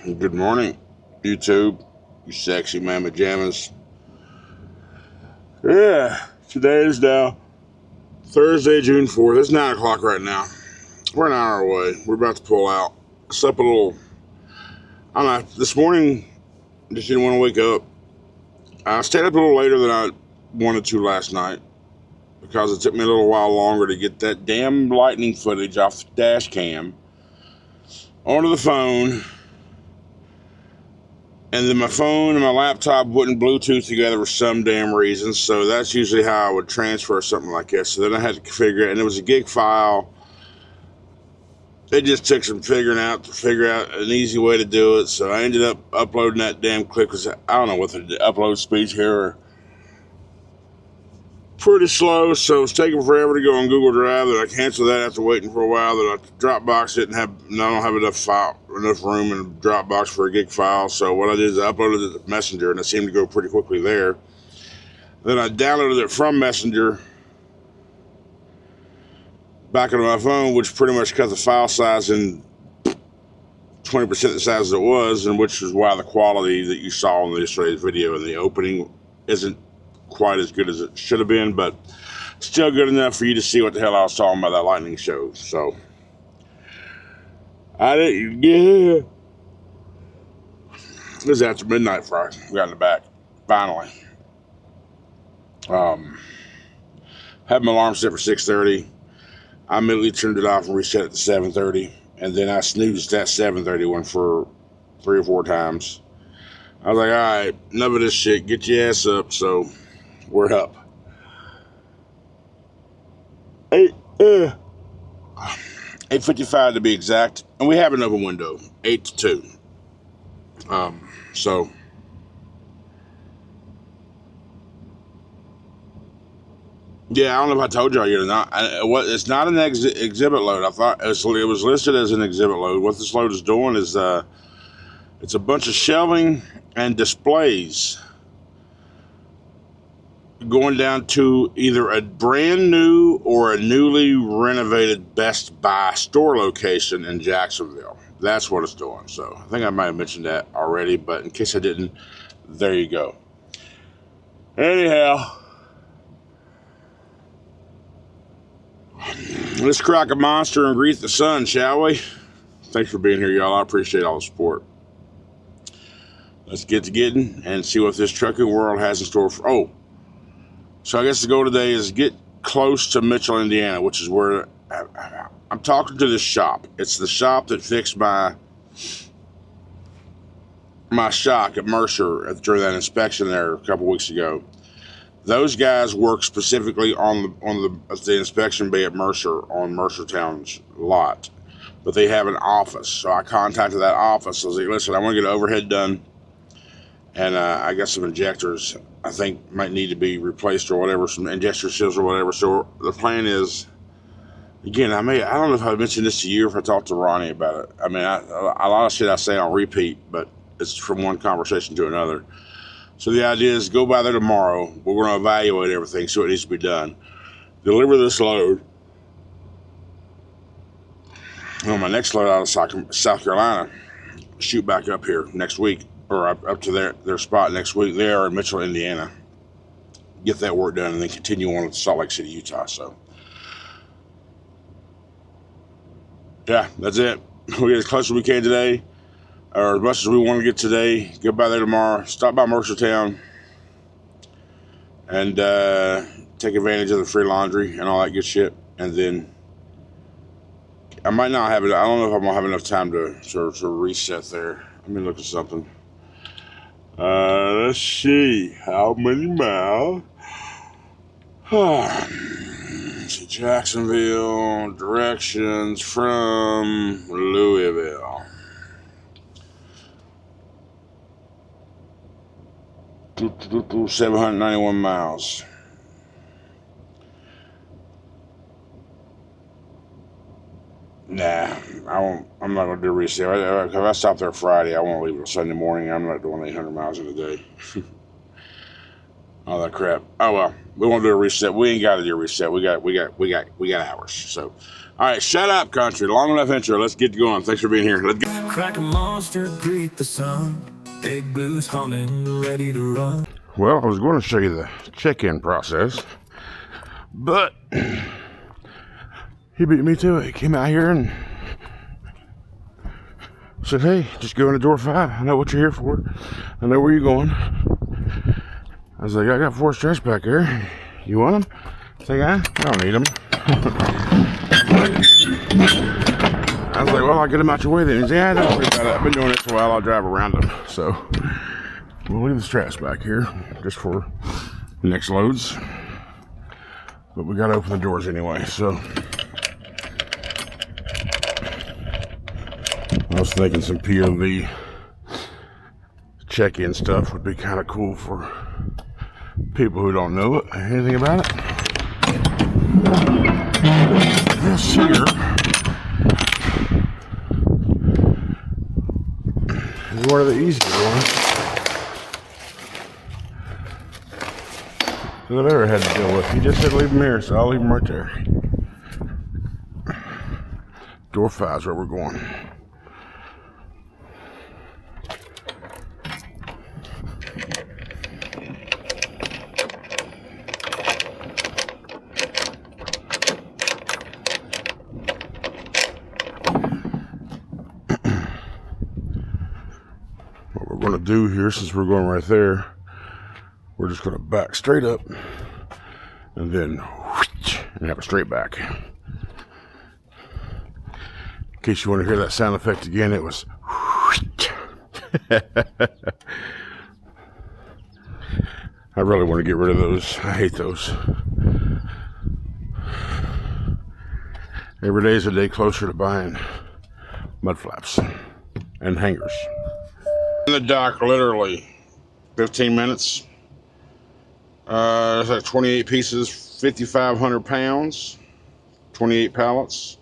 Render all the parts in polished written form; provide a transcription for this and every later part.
Good morning, YouTube, you sexy man pajamas. Yeah, today is now Thursday, June 4th. It's 9 o'clock right now. We're an hour away. We're about to pull out. I slept a little, I don't know, this morning, just didn't want to wake up. I stayed up a little later than I wanted to last night because it took me a little while longer to get that damn lightning footage off the dash cam onto the phone. And then my phone and my laptop wouldn't Bluetooth together for some damn reason. So that's usually how I would transfer something like this. So then I had to figure it, and it was a gig file. It just took some figuring out to figure out an easy way to do it. So I ended up uploading that damn clip because I don't know what the upload speeds here are pretty slow. So it's taking forever to go on Google Drive. Then I canceled that after waiting for a while. Then Dropbox didn't have, I don't have enough room in Dropbox for a gig file. So what I did is I uploaded it to Messenger, and it seemed to go pretty quickly there. Then I downloaded it from Messenger back onto my phone, which pretty much cut the file size in 20% the size that it was, and which is why the quality that you saw in yesterday's video in the opening isn't quite as good as it should have been, but still good enough for you to see what the hell I was talking about that lightning show. So I didn't get This is after midnight Friday. We got in the back. Finally. Had my alarm set for 6:30. I immediately turned it off and reset it to 7:30. And then I snoozed that 7:30 one for 3 or 4 times. I was like, alright, enough of this shit. Get your ass up. So we're up. 8:55 to be exact. And we have an open window. 8 to 2. So yeah, I don't know if I told y'all yet or not. It's not an exhibit load. I thought it was listed as an exhibit load. What this load is doing is it's a bunch of shelving and displays going down to either a brand new or a newly renovated Best Buy store location in Jacksonville. That's what it's doing. So I think I might have mentioned that already, but in case I didn't, there you go. Anyhow, let's crack a monster and greet the sun, shall we? Thanks for being here, y'all. I appreciate all the support. Let's get to getting and see what this trucking world has in store for. So I guess the goal today is get close to Mitchell, Indiana, which is where I'm talking to this shop. It's the shop that fixed my shock at Mercer during that inspection there a couple weeks ago. Those guys work specifically on the inspection bay at Mercer on Mercertown's lot, but they have an office. So I contacted that office. I was like, listen, I want to get an overhead done, and I got some injectors I think might need to be replaced or whatever, some injector seals or whatever. So the plan is, again, I don't know if I mentioned this to you or if I talked to Ronnie about it. I mean, a lot of shit I say on repeat, but it's from one conversation to another. So the idea is go by there tomorrow. We're going to evaluate everything, see what needs to be done. Deliver this load. On my next load out of South Carolina, shoot back up here next week, or up to their spot next week. They are in Mitchell, Indiana. Get that work done and then continue on to Salt Lake City, Utah. So, yeah, that's it. We get as close as we can today, or as much as we want to get today. Go by there tomorrow. Stop by Mercertown and take advantage of the free laundry and all that good shit. And then I might not have it. I don't know if I'm gonna have enough time to reset there. Let me look at something. Let's see how many miles. See, Jacksonville directions from Louisville. 791 miles. Nah, I'm not gonna do a reset. If I stop there Friday, I won't leave it Sunday morning. I'm not doing 800 miles in a day. all that crap. Oh well, we won't do a reset. We ain't got to do a reset. We got hours. So, all right, shut up, country. Long enough intro. Let's get going. Thanks for being here. Let's go. Crack a monster, greet the sun. Big blues humming, ready to run. Well, I was going to show you the check-in process, but he beat me to it. He came out here and said, "Hey, just go into door 5. I know what you're here for. I know where you're going." I was like, "I got 4 straps back there. You want them?" I think I don't need them. I was like, "Well, I'll get them out your way then." He said, "Yeah, don't worry about it. I've been doing this for a while. I'll drive around them." So we'll leave the straps back here just for the next loads. But we got to open the doors anyway. So I was thinking some POV check-in stuff would be kind of cool for people who don't know anything about it. This here is one of the easier ones that I've ever had to deal with. He just said leave them here, so I'll leave them right there. Door 5 is where we're going. What we're going to do here, since we're going right there, we're just going to back straight up and then have a straight back. In case you want to hear that sound effect again, it was I really want to get rid of those. I hate those. Every day is a day closer to buying mud flaps and hangers. In the dock, literally 15 minutes. It's like 28 pieces, 5,500 pounds, 28 pallets.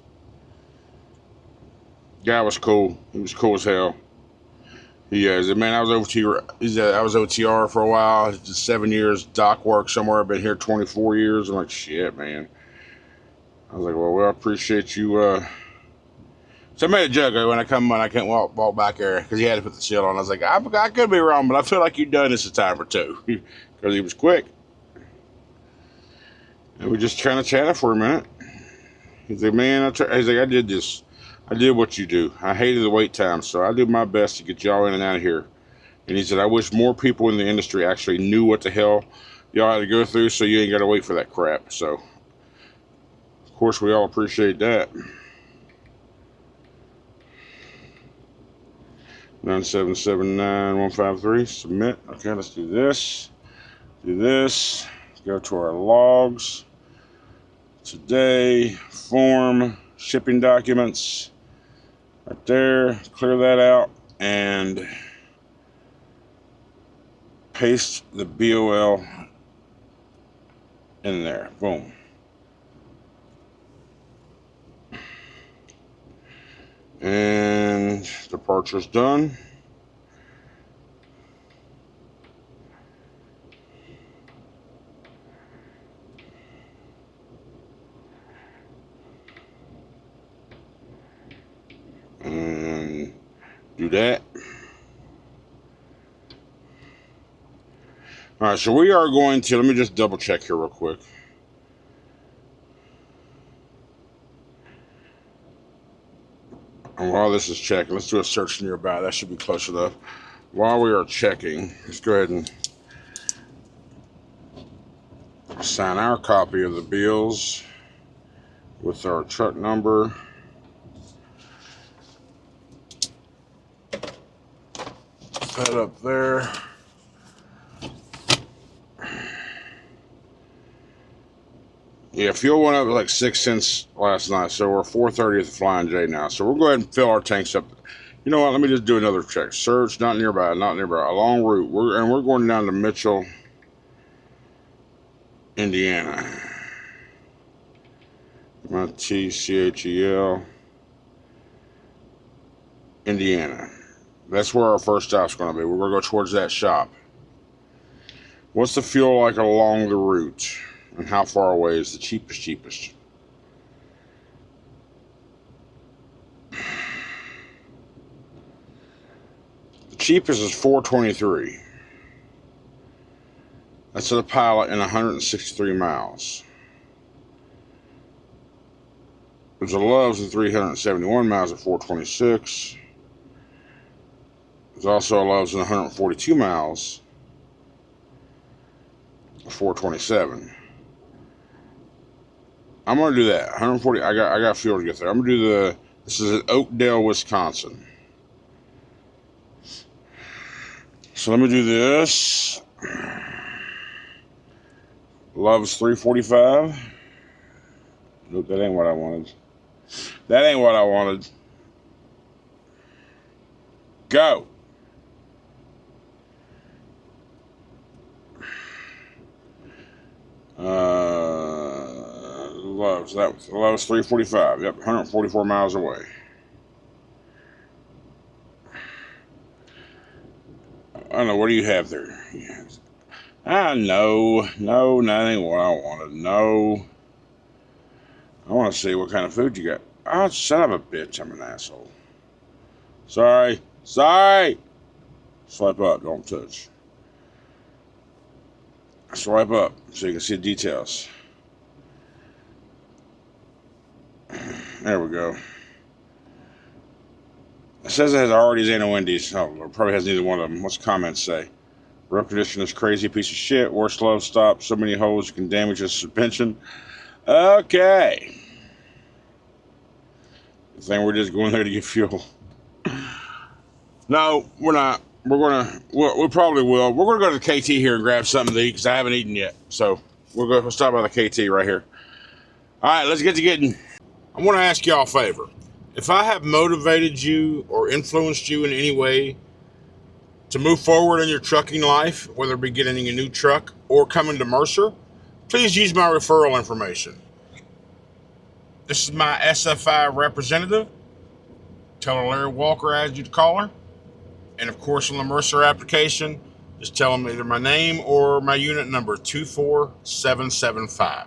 Guy was cool. He was cool as hell. He is. Man, I was OTR for a while. Just 7 years dock work somewhere. I've been here 24 years. I'm like, shit, man. I was like, well, I appreciate you. So I made a joke when I can't walk back there because he had to put the seal on. I was like, I could be wrong, but I feel like you've done this a time or two because he was quick. And we just kind of chatted for a minute. He's like, man, he's like, I did this. I did what you do. I hated the wait time, so I do my best to get y'all in and out of here. And he said, I wish more people in the industry actually knew what the hell y'all had to go through so you ain't got to wait for that crap. So, of course, we all appreciate that. 9779153, submit. Okay, let's do this. Do this. Go to our logs. Today, form, shipping documents. Right there. Clear that out and paste the BOL in there. Boom. And departure's done. And do that. All right, so we are going to, let me just double check here real quick. And while this is checking, let's do a search nearby. That should be close enough. While we are checking, let's go ahead and sign our copy of the bills with our truck number. That up there. Yeah, fuel went up like 6 cents last night, so we're 430 at the Flying J now. So we'll go ahead and fill our tanks up. You know what? Let me just do another check. Search, not nearby, not nearby. A long route. We're going down to Mitchell, Indiana. MTCHEL, Indiana. That's where our first stop's going to be. We're going to go towards that shop. What's the fuel like along the route? And how far away is the cheapest? The cheapest is $4.23. That's to the Pilot in 163 miles. There's a Love's in 371 miles at $4.26. There's also a Love's in 142 miles at $4.27. I'm gonna do that. 140. I got fuel to get there. I'm gonna do this is in Oakdale, Wisconsin. So let me do this. Love's 345. Nope, that ain't what I wanted. That ain't what I wanted. Go. Love's. That was Love's 345. Yep, 144 miles away. I don't know. What do you have there? No, that ain't what I wanted. No. I want to see what kind of food you got. Oh, son of a bitch. I'm an asshole. Sorry. Swipe up. Don't touch. Swipe up so you can see the details. There we go. It says it has Artie's and a Wendy's. Oh, it probably has neither one of them. What's the comments say? Road condition is crazy piece of shit. Worst love stop. So many holes you can damage the suspension. Okay. I think we're just going there to get fuel. No, we're not. We probably will. We're gonna go to the KT here and grab something to eat because I haven't eaten yet. So we'll stop by the KT right here. All right, let's get to getting. I want to ask y'all a favor. If I have motivated you or influenced you in any way to move forward in your trucking life, whether it be getting a new truck or coming to Mercer, please use my referral information. This is my SFI representative. Tell her Larry Walker asked you to call her. And of course, on the Mercer application, just tell them either my name or my unit number, 24775.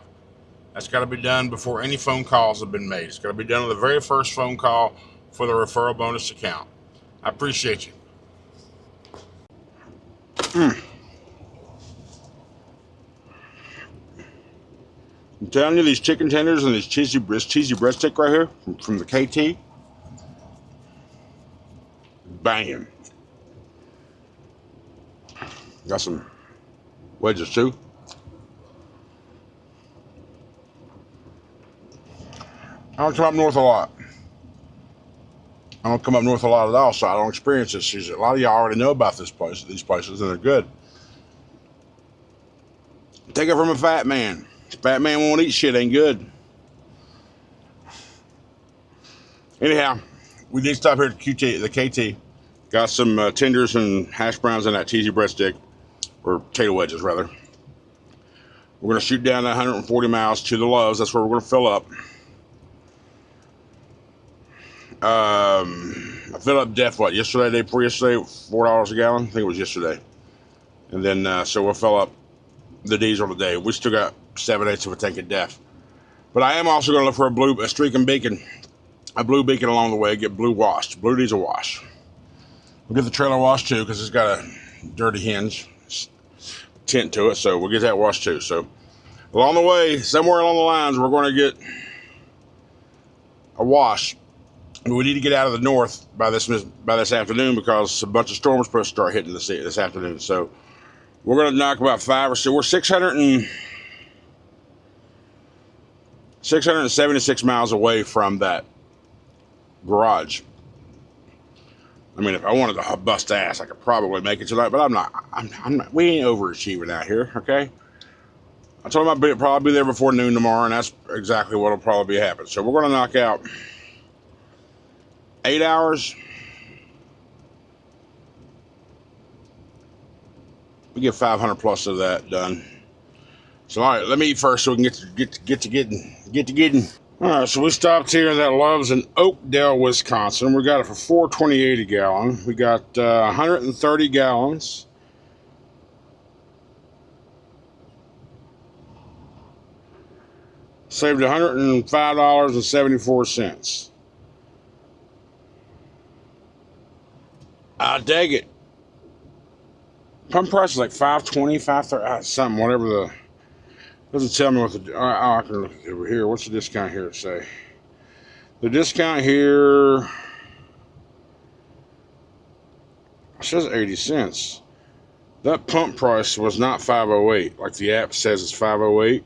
That's got to be done before any phone calls have been made. It's got to be done on the very first phone call for the referral bonus account. I appreciate you. I'm telling you, these chicken tenders and this cheesy breadstick right here from the KT, banging. Got some wedges too. I don't come up north a lot. I don't come up north a lot at all, so I don't experience this season. A lot of y'all already know about these places, and they're good. Take it from a fat man. Fat man won't eat shit, ain't good. Anyhow, we did stop here at the KT. Got some tenders and hash browns and that cheesy breadstick, or potato wedges rather. We're gonna shoot down 140 miles to the Love's. That's where we're gonna fill up. I filled up Def yesterday, day before yesterday, $4 a gallon. I think it was yesterday. And then so we'll fill up the diesel today. We still got 7/8 of a tank of Def. But I am also gonna look for a streak and beacon, a blue beacon along the way. Get blue diesel wash. We'll get the trailer washed too because it's got a dirty hinge tint to it, so we'll get that washed too. So along the way, somewhere along the lines, we're going to get a wash. We need to get out of the north by this afternoon because a bunch of storms are supposed to start hitting this afternoon. So we're going to knock about 5 or 6. We're 676 miles away from that garage. I mean, if I wanted to bust ass, I could probably make it tonight, but I'm not. We ain't overachieving out here, okay? I told him I'd probably be there before noon tomorrow, and that's exactly what'll probably happen. So we're going to knock out 8 hours. We get 500 plus of that done. So all right, let me eat first so we can get to getting. All right, so we stopped here in that Love's in Oakdale, Wisconsin. We got it for $4.28 a gallon. We got 130 gallons Saved $105.74. I dig it. Pump price is like 520, 530, something, whatever the. Doesn't tell me what the. I can look over here. What's the discount here say? The discount here says 80 cents. That pump price was not 508, like the app says it's 508.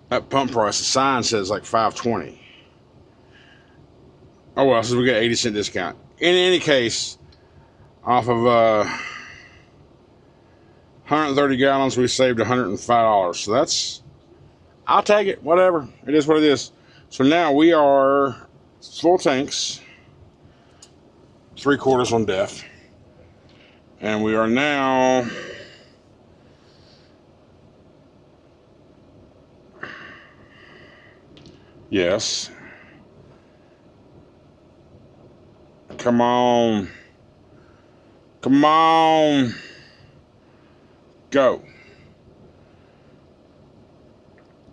That pump price, the sign says like 520. Oh well, so we got 80-cent discount. In any case, off of 130 gallons, we saved $105. So that's, I'll take it, whatever. It is what it is. So now we are full tanks, 3/4 on def. And we are now yes. Come on. Come on. Go.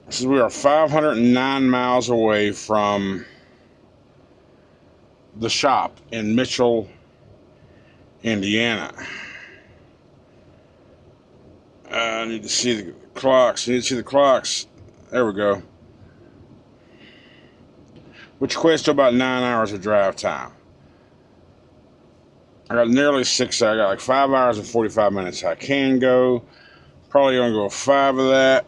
So we are 509 miles away from the shop in Mitchell, Indiana. I need to see the clocks. There we go. Which equates to about 9 hours of drive time. I got nearly 6 hours. I got like 5 hours and 45 minutes. I can go. Probably gonna go 5 of that.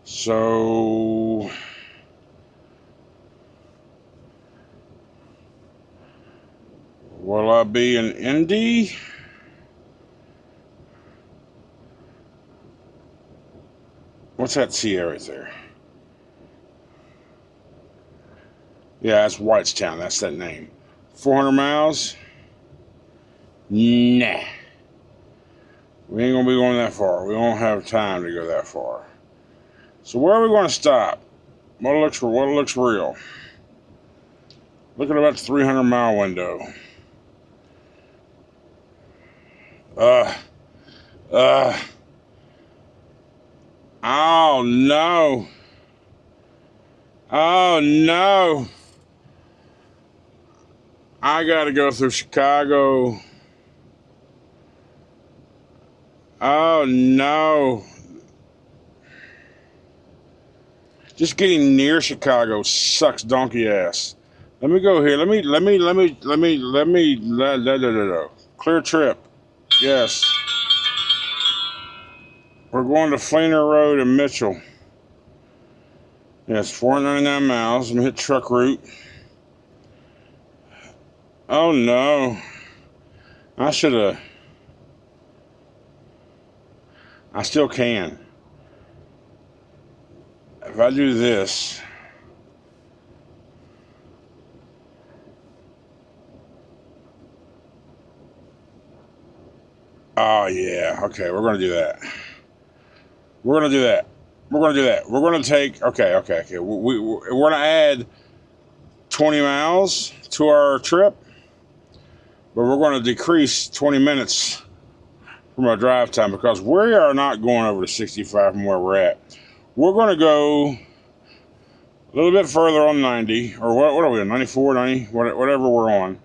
So will I be in Indy? What's that Sierra right there? Yeah, that's Whitestown. That's that name. 400 miles? Nah. We ain't gonna be going that far. We don't have time to go that far. So where are we gonna stop? What looks real? Look at about the 300-mile window. Oh no. Oh no. I gotta go through Chicago. Oh no. Just getting near Chicago sucks donkey ass. Let me go here. Let me clear trip. Yes. We're going to Fleener Road in Mitchell. Yes, 499 miles. I'm gonna hit truck route. Oh no. I still can. If I do this. Oh yeah, okay, we're gonna do that. We're gonna do that. We're gonna take, okay. We're gonna add 20 miles to our trip, but we're gonna decrease 20 minutes from our drive time because we are not going over to 65 from where we're at. We're gonna go a little bit further on 90, or what are we on, 94, 90, whatever we're on.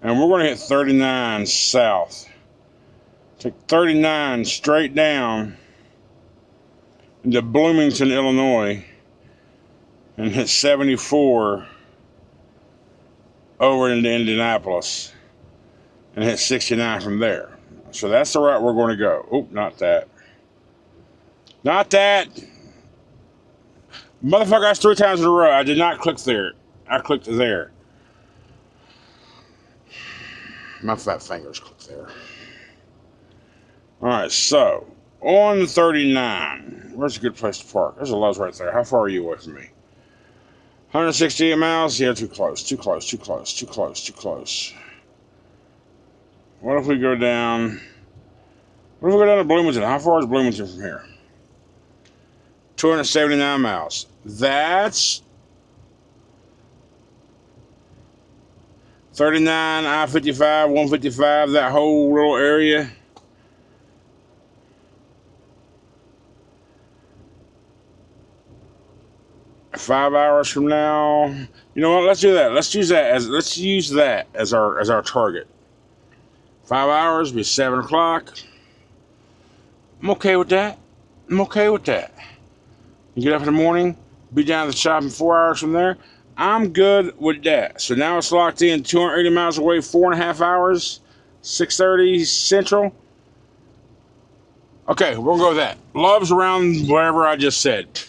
And we're gonna hit 39 south. Take 39 straight down into Bloomington, Illinois, and hit 74 over into Indianapolis, and hit 69 from there. So that's the route we're going to go. Oh, not that. Not that. Motherfucker, that's 3 times in a row. I did not click there. I clicked there. My fat fingers clicked there. All right, so on 39, where's a good place to park? There's a Lowe's right there. How far are you away from me? 168 miles? Yeah, too close. What if we go down? What if we go down to Bloomington? How far is Bloomington from here? 279 miles. That's 39, I-55, 155, that whole little area. 5 hours from now. You know what? Let's do that. Let's use that as our target. 5 hours be 7 o'clock. I'm okay with that. I'm okay with that. You get up in the morning, be down at the shop in 4 hours from there. I'm good with that. So now it's locked in, 280 miles away, 4.5 hours, 6:30 Central. Okay, we're gonna go with that. Love's around wherever I just said.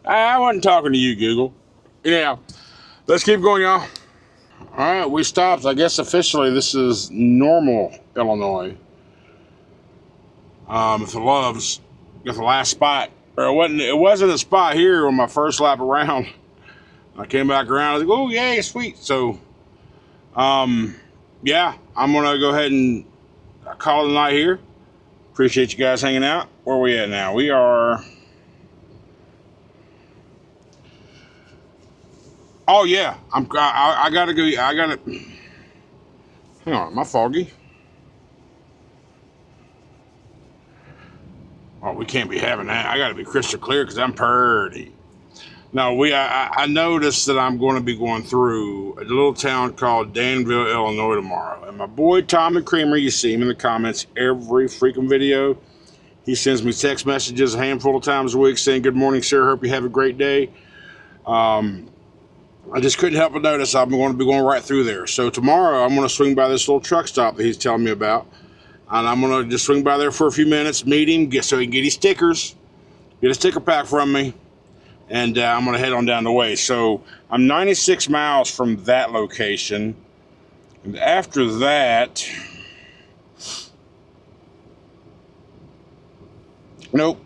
I wasn't talking to you, Google. Yeah, let's keep going, y'all. All right, we stopped. I guess officially this is Normal, Illinois. For Love's, got the last spot. Or it wasn't a spot here on my first lap around. I came back around. I was like, oh yay, sweet. So, yeah, I'm gonna go ahead and call it a night here. Appreciate you guys hanging out. Where are we at now? We are. Oh yeah, I gotta go. I gotta. Hang on, am I foggy? Oh, we can't be having that. I gotta be crystal clear because I'm purdy. No, I noticed that I'm going to be going through a little town called Danville, Illinois tomorrow. And my boy Tommy Creamer, you see him in the comments every freaking video. He sends me text messages a handful of times a week saying, good morning, sir. Hope you have a great day. I just couldn't help but notice I'm going to be going right through there. So tomorrow I'm going to swing by this little truck stop that he's telling me about. And I'm going to just swing by there for a few minutes, meet him, so he can get his stickers, get a sticker pack from me. And I'm going to head on down the way. So I'm 96 miles from that location. And after that... Nope.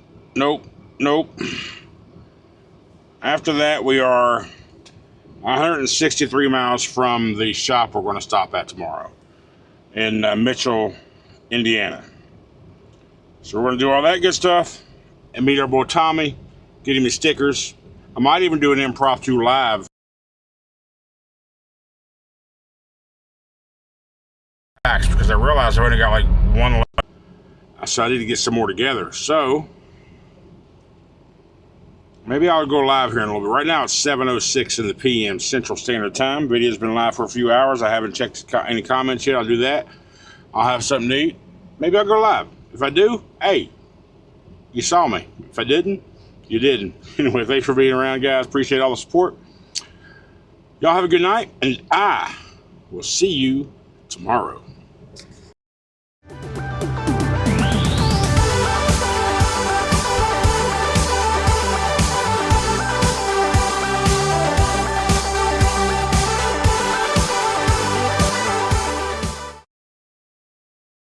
After that, we are 163 miles from the shop we're going to stop at tomorrow in Mitchell, Indiana. So we're going to do all that good stuff and meet our boy Tommy. Get him his stickers. I might even do an impromptu live. Because I realized I only got like one left. So I need to get some more together. So maybe I'll go live here in a little bit. Right now it's 7:06 in the PM Central Standard Time. Video's been live for a few hours. I haven't checked any comments yet. I'll do that. I'll have something to eat. Maybe I'll go live. If I do, hey, you saw me. If I didn't, you didn't. Anyway, thanks for being around, guys. Appreciate all the support. Y'all have a good night, and I will see you tomorrow.